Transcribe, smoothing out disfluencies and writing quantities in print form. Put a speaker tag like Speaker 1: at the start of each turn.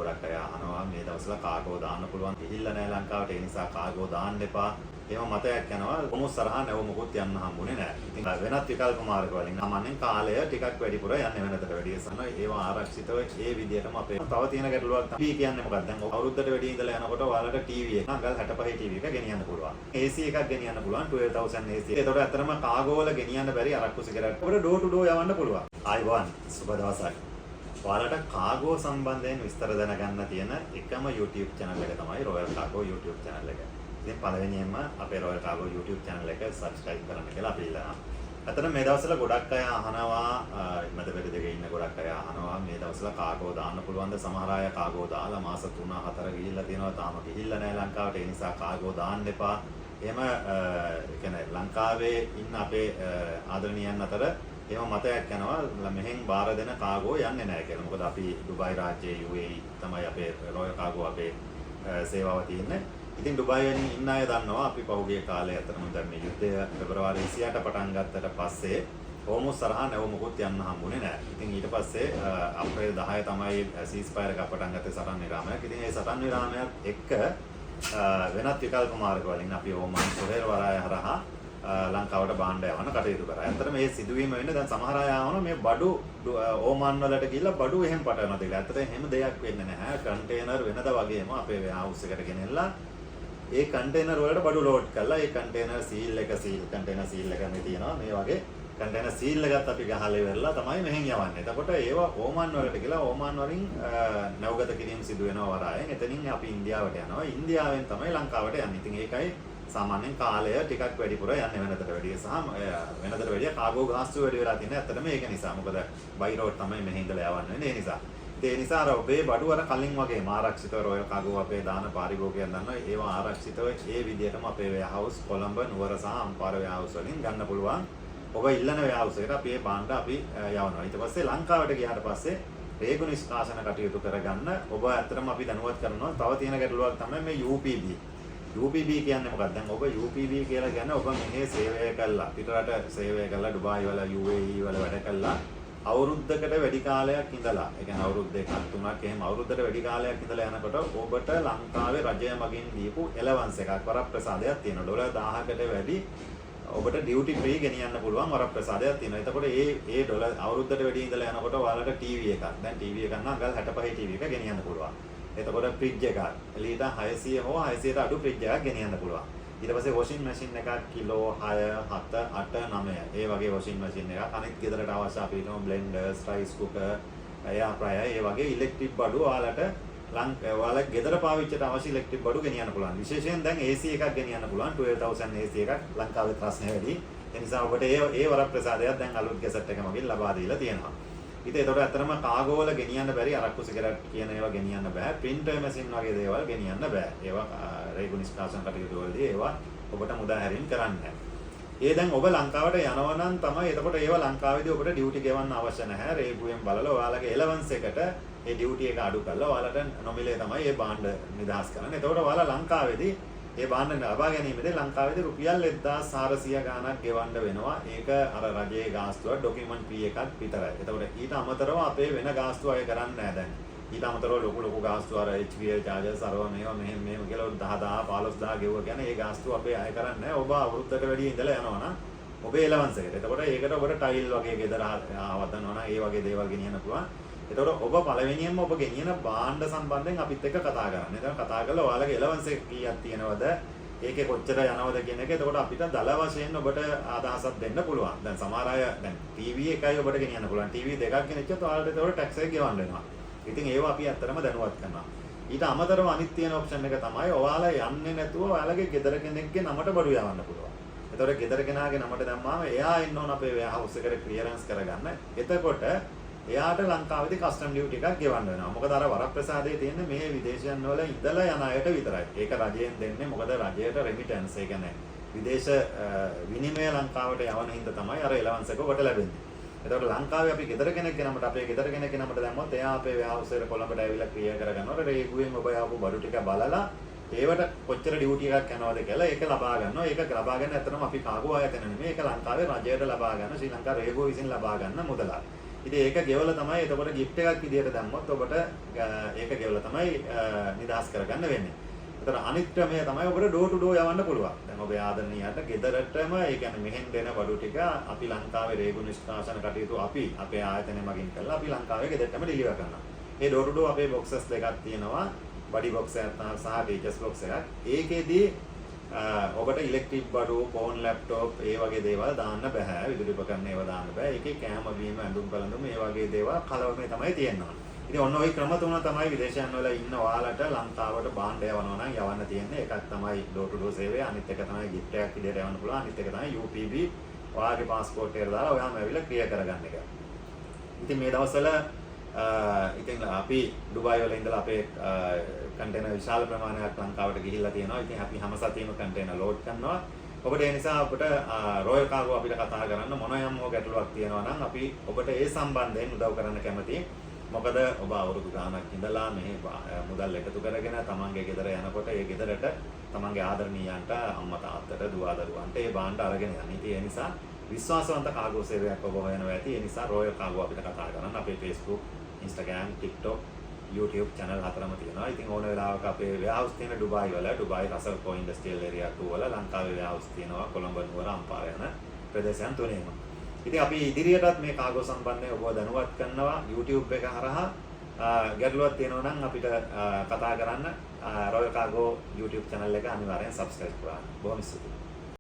Speaker 1: ගොඩක් අය අහනවා මේ දවස්වල කාගෝ දාන්න පුළුවන් ගිහිල්ලා නැහැ ලංකාවට ඒ නිසා කාගෝ දාන්න එපා. එහෙම මතයක් යනවා කොමුස් සරහා නැව මොකුත් යන්න හම්බුනේ නැහැ. ඉතින් වෙනත් විකල්ප මාර්ග වලින් සාමාන්‍යයෙන් කාලය ටිකක් වැඩිපුර යන්නේ වෙනතට වැඩිය සනවා. ඒවා ආරක්ෂිතව ඒ විදිහටම අපේ තව තියෙන ගැටලුවක් තමයි කියන්නේ මොකක්ද? දැන් අවුරුද්දට වැඩි ඉඳලා යනකොට ඔයාලට ටීවී එක අඟල් 65 ටීවී එක ගෙනියන්න පුළුවන්. AC එකක් ගෙනියන්න පුළුවන් 12000 AC. ඒතකොට ඇත්තටම කාගෝ වල ගෙනියන්න බැරි අරක්කු සිගරට් වල ඩෝ ටු ඩෝ යවන්න පුළුවන්. ආයිබෝන් සුබ දවසක්. ඔයාලට කාගෝ සම්බන්ධයෙන් විස්තර දැනගන්න තියෙන එකම YouTube channel එක තමයි Royal Cargo YouTube channel එක. ඉතින් පළවෙනියෙන්ම අපේ Royal Cargo YouTube channel එක subscribe කරන්න කියලා අපි ඉල්ලනවා. අතන මේ දවස්වල ගොඩක් අය අහනවා මැද පෙළ දෙකේ ඉන්න ගොඩක් අය අහනවා මේ දවස්වල කාගෝ දාන්න පුළුවන්ද? සමහර අය කාගෝ දාලා මාස 3-4 ගිහිල්ලා තියෙනවා තාම ගිහිල්ලා නැහැ ලංකාවට. ඒ නිසා කාගෝ දාන්න එපා. එහෙම කියන්නේ ලංකාවේ ඉන්න අපේ ආදරණීයන් අතර එහෙම මතයක් යනවා මෙහෙන් බාර දෙන කාගෝ යන්නේ නැහැ කියලා. මොකද අපි දුබයි රාජ්‍යයේ UAE තමයි අපේ Royal Cargo අපේ සේවාව තියෙන්නේ. ඉතින් දුබයි වලින් ඉන්න අය දන්නවා අපි පහුගිය කාලේ අතරම දැන් මේ යුද්ධය පෙබරවාරි 28 පටන් ගත්තට පස්සේ හෝමුස් සරහා නැව මොකුත් යන්න හම්බුනේ නැහැ. ඉතින් ඊට පස්සේ අප්‍රේල් 10 තමයි සීස්ෆයර් එක පටන් ගත්තේ සටන් විරාමයක්. ඉතින් ඒ සටන් විරාමයක් එක්ක වෙනත් විකල්ප මාර්ග වලින් අපි ඕමන් සොහෙර් වරාය හරහා ලංකාවට බාණ්ඩ යවන කටයුතු කරා. ඇත්තට මේ සිදුවීම වෙන්නේ දැන් සමහර අය ආවන මේ බඩු ඕමන් වලට ගිහිල්ලා බඩු එහෙම පටවනවා කියලා. ඇත්තට එහෙම දෙයක් වෙන්නේ නැහැ. කන්ටේනර් වෙනද වගේම අපේ වෙයාවුස් එකට ගෙනෙල්ලා ඒ කන්ටේනර් වලට බඩු ලෝඩ් කරලා ඒ කන්ටේනර් කන්ටේනර් සීල් එක මේ තියෙනවා. මේ වගේ කන්ටේනර් සීල් එකත් අපි ගහලා ඉවරලා තමයි මෙහෙන් යවන්නේ. එතකොට ඒවා ඕමන් වලට ගිහලා ඕමන් වලින් නැවගත කිරීම සිදු වෙනවා වරායෙන්. එතනින් අපි ඉන්දියාවට යනවා. ඉන්දියාවෙන් තමයි ලංකාවට යන්නේ. ඉතින් ඒකයි සාමාන්‍යයෙන් කාලය ටිකක් වැඩිපුර යන්නේ වෙනදට වැඩිය සහ වෙනදට වැඩිය කාගෝ ගාස්තු වැඩි වෙලා තියෙනවා. ඇත්තටම ඒක නිසා. මොකද බයි රෝඩ් තමයි මෙහෙ ඉඳලා යවන්නේ. ඒ නිසා. ඒ නිසා අර ඔබේ බඩු අර කලින් වගේම ආරක්ෂිතව Royal Cargo අපේ දාන පාරිභෝගිකයන් දන්නවා. ඒවා ආරක්ෂිතව ඒ විදිහටම අපේ warehouse කොළඹ නුවර සහ අම්පාර warehouse වලින් ගන්න පුළුවන්. ඔබ ඉල්ලන warehouse එකට අපි මේ බාණ්ඩ අපි යවනවා. ඊට පස්සේ ලංකාවට ගියාට පස්සේ රේගු නිෂ්කාශන කටයුතු කරගන්න ඔබ ඇත්තටම අපි දැනුවත් කරනවා. තව තියෙන ගැටලුවක් තමයි මේ UPB. UPB කියන්නේ මොකක්ද? දැන් ඔබ UPB කියලා කියන්නේ ඔබ මෙහි සේවය කළා. පිටරට සේවය කළා ඩුබායි වල UAE වල වැඩ කළා. අවුරුද්දකට වැඩි කාලයක් ඉඳලා, ඒ කියන්නේ අවුරුදු දෙකක් තුනක් එහෙම අවුරුද්දට වැඩි කාලයක් ඉඳලා යනකොට ඔබට ලංකාවේ රජය මගින් දීපු එලවන්ස් එකක් වරප්‍රසාදයක් තියෙනවා. ඩොලර් 1000කට වැඩි ඔබට ඩියුටි ෆ්‍රී ගෙනියන්න පුළුවන් වරප්‍රසාදයක් තියෙනවා. එතකොට ඒ ඩොලර් අවුරුද්දට වැඩි ඉඳලා යනකොට ඔයාලට ටීවී එකක්. දැන් ටීවී එකක් නම් අඟල් 65 ටීවී එක ගෙනියන්න පුළුවන්. එතකොට ෆ්‍රිජ් එකක් එළියට 600 හෝ 600ට අඩු ෆ්‍රිජ් එකක් ගෙනියන්න පුළුවන්. ඊට පස්සේ වොෂින් මැෂින් එකක් කිලෝ 6 7 8 9 ඒ වගේ වොෂින් මැෂින් එකක් අනිත් ගෙදරට අවශ්‍ය අපි හිතමු බ්ලෙන්ඩර්ස් රයිස් කුකර් එයා ප්‍රයර් ඒ වගේ ඉලෙක්ට්‍රික් බඩු ඔයාලට ගෙදර පාවිච්චියට අවශ්‍ය ඉලෙක්ට්‍රික් බඩු ගෙනියන්න පුළුවන්. විශේෂයෙන් දැන් AC එකක් ගෙනියන්න පුළුවන් 12000 AC එකක් ලංකාවේ ප්‍රශ්න වැඩි. ඒ නිසා ඔබට ඒ වරප්‍රසාදයක් දැන් අලුත් ගැසට් එක මගින් ලබා දීලා තියෙනවා. ඉතින් ඒතකොට ඇත්තටම කාගෝ වල ගෙනියන්න බැරි අරක්කු සිගරට් කියන ඒවා ගෙනියන්න බෑ. printer machine වගේ දේවල් ගෙනියන්න බෑ. ඒවා රේගු නිෂ්කාශන කටයුතු වලදී ඒවා ඔබට මුදා හැරීම් කරන්න බෑ. ඒ දැන් ඔබ ලංකාවට යනවා නම් තමයි එතකොට ඒවා ලංකාවේදී ඔබට ඩියුටි ගෙවන්න අවශ්‍ය නැහැ. රේගුවෙන් බලලා ඔයාලගේ එලවන්ස් එකට ඒ ඩියුටි එක අඩු කරලා ඔයාලට නොමිලේ තමයි මේ බාණ්ඩ නිදහස් කරන්නේ. එතකොට ඔයාලා ලංකාවේදී ඒ බාණ්ඩ ලබා ගැනීමේදී ලංකාවේදී රුපියල් 1400 ගාණක් ගෙවන්න වෙනවා. ඒක අර රජයේ ගාස්තුව ඩොකියුමන්ට් ෆී එකක් විතරයි. එතකොට ඊට අමතරව අපේ වෙන ගාස්තු අය කරන්නේ නැහැ දැන්. ඊට අමතරව ලොකු ගාස්තු අර HVL charges අරව මේවා මෙහෙම කියලා 10000 15000 ගෙවුවා කියන්නේ ඒ ගාස්තු අපේ අය කරන්නේ නැහැ. ඔබ අවුරුද්දකට වැඩි ඉඳලා යනවා නම් ඔබේ එලවන්ස් එකට. එතකොට ඒකට ඔබට ටයිල් වගේ ගෙදර හදනවා නම් ඒ වගේ දේවල් ගෙනියන්න පුළුවන්. එතකොට ඔබ පළවෙනියෙන්ම ඔබ ගෙනියන භාණ්ඩ සම්බන්ධයෙන් අපිත් එක්ක කතා කරන්න. එතකොට කතා කරලා ඔයාලගේ එලවන්ස් එක කීයක් තියෙනවද? ඒකේ කොච්චර යනවද කියන එක. එතකොට අපිට දල වශයෙන් ඔබට අදහසක් දෙන්න පුළුවන්. දැන් සමහර අය දැන් ටීවී එකයි ඔබට ගෙනියන්න පුළුවන්. ටීවී දෙකක් ගෙනිච්චොත් ඔයාලට එතකොට ටැක්ස් එක ගෙවන්න වෙනවා. ඉතින් ඒවා අපි ඇත්තටම දැනුවත් කරනවා. ඊට අමතරව අනිත් තියෙන ඔප්ෂන් එක තමයි ඔයාලා යන්නේ නැතුව ඔයාලගේ ගෙදර කෙනෙක්ගේ නමට බඩු යවන්න පුළුවන්. එතකොට ගෙදර කෙනාගේ නමට දැම්මාම එයා එන්න ඕන අපේ වෙයාහවුස් එකට ක්ලියරන්ස් කරගන්න. එතකොට එයාට ලංකාවේදී කස්ටම් ඩියුටි එකක් ගෙවන්න වෙනවා. මොකද අර වරප්‍රසාදයේ තියෙන්නේ මේ විදේශයන් වල ඉඳලා යන අයට විතරයි. ඒක රජයෙන් දෙන්නේ. මොකද රජයට රෙමිටන්ස් ඒ කියන්නේ විදේශ විනිමය ලංකාවට යවන හින්දා තමයි අර එලවන්ස් එක ඔබට ලැබෙන්නේ. එතකොට ලංකාවේ අපි ගෙදර කෙනෙක්ගේ නමට අපේ ගෙදර කෙනෙක්ගේ නමට දැම්මොත් එයා අපේ වෙයාහවුස් එකට කොළඹට ඇවිල්ලා ක්‍රියා කරගන්නවා. රේගුවෙන් ඔබ යාපු බඩු ටික බලලා ඒවට කොච්චර ඩියුටි එකක් යනවද කියලා ඒක ලබා ගන්නවා. ඒක ලබා ගන්න ඇත්තටම අපි කාගෝ ආයතන නෙමෙයි. ඒක ලංකාවේ රජයට ලබා ගන්න ශ්‍රී ලංකා රේගුව විසින් ලබා ගන්න මුදලක්. ඉතින් ඒක ගෙවලා තමයි එතකොට gift එකක් විදියට දැම්මොත් ඔබට ඒක ගෙවලා තමයි නිදහස් කරගන්න වෙන්නේ. ඒතර අනිත් ක්‍රමය තමයි ඔබට door to door යවන්න පුළුවන්. දැන් ඔබේ ආදරණීයයට ගෙදරටම ඒ කියන්නේ මෙහෙන් දෙන බඩු ටික අපි ලංකාවේ රේගු නිෂ්කාශන කටයුතු අපි අපේ ආයතනය මගින් කරලා අපි ලංකාවේ ගෙදරටම ඩිලිවර් කරනවා. මේ door to door අපේ boxes දෙකක් තියෙනවා. body box එකක් සහ teachers box එකක්. ඒකෙදී ඔබට ඉලෙක්ට්‍රික් බඩු, ෆෝන්, ලැප්ටොප් ඒ වගේ දේවල් දාන්න බෑ. විදුලි උපකරණ ඒවා දාන්න බෑ. ඒකේ කෑම බීම ඇඳුම් පැළඳුම් ඒ වගේ දේවල් කලවමේ තමයි තියෙනවා. ඉතින් ඔන්න ඔය ක්‍රම තුන තමයි විදේශයන් වල ඉන්න ඔයාලට ලංකාවට භාණ්ඩ යවනවා නම් යවන්න තියෙන්නේ. එකක් තමයි door to door සේවය, අනිත් එක තමයි gift එකක් විදියට යවන්න පුළුවන්. අනිත් එක තමයි UPB ඔයාගේ passport එකට දාලා ඔයාම ඇවිල්ලා ක්‍රියා කරගන්න එක. ඉතින් මේ දවස්වල ඉතින් අපි ඩුබායි වල ඉඳලා අපේ කන්ටේනර් විශාල ප්‍රමාණයක් ලංකාවට ගිහිල්ලා තියෙනවා. ඉතින් අපි හැම සතියෙම කන්ටේනර් ලෝඩ් කරනවා. ඔබට ඒ නිසා අපිට රොයල් කාගෝ අපිට කතා කරන්න මොන යම් හෝ ගැටලුවක් තියෙනවා නම් අපි ඔබට ඒ සම්බන්ධයෙන් උදව් කරන්න කැමතියි. මොකද ඔබ අවුරුදු ගාණක් ඉඳලා මෙහි මුදල් එකතු කරගෙන තමන්ගේ ගෙදර යනකොට ඒ ගෙදරට තමන්ගේ ආදරණීයන්ට අම්මා තාත්තට දුව දරුවන්ට ඒ භාණ්ඩ අරගෙන යන්න. ඉතින් ඒ නිසා විශ්වාසවන්ත කාගෝ සේවයක් ඔබ හොයනවා ඇති. ඒ නිසා රොයල් කාගෝ අපිට කතා කරන්න. අපේ Facebook, Instagram, TikTok, YouTube channel හතරම තියෙනවා. ඉතින් ඕන වෙලාවක අපේ warehouse තියෙන ඩුබායි වල, ඩුබායි රසල් කෝ ඉන්ඩස්ට්‍රියල් ඒරියා 2 වල, ලංකාවේ warehouse තියෙනවා කොළඹ නුවර අම්පාර යන ප්‍රදේශයන් තුනේම. ඉතින් අපි ඉදිරියටත් මේ කාගෝ සම්බන්ධයෙන් ඔබව දැනුවත් කරනවා. YouTube එක හරහා ගැටලුවක් තියෙනවා නම් අපිට කතා කරන්න. රොයල් කාගෝ YouTube channel එක අනිවාර්යෙන් subscribe කරන්න. බොහොම ස්තුතියි.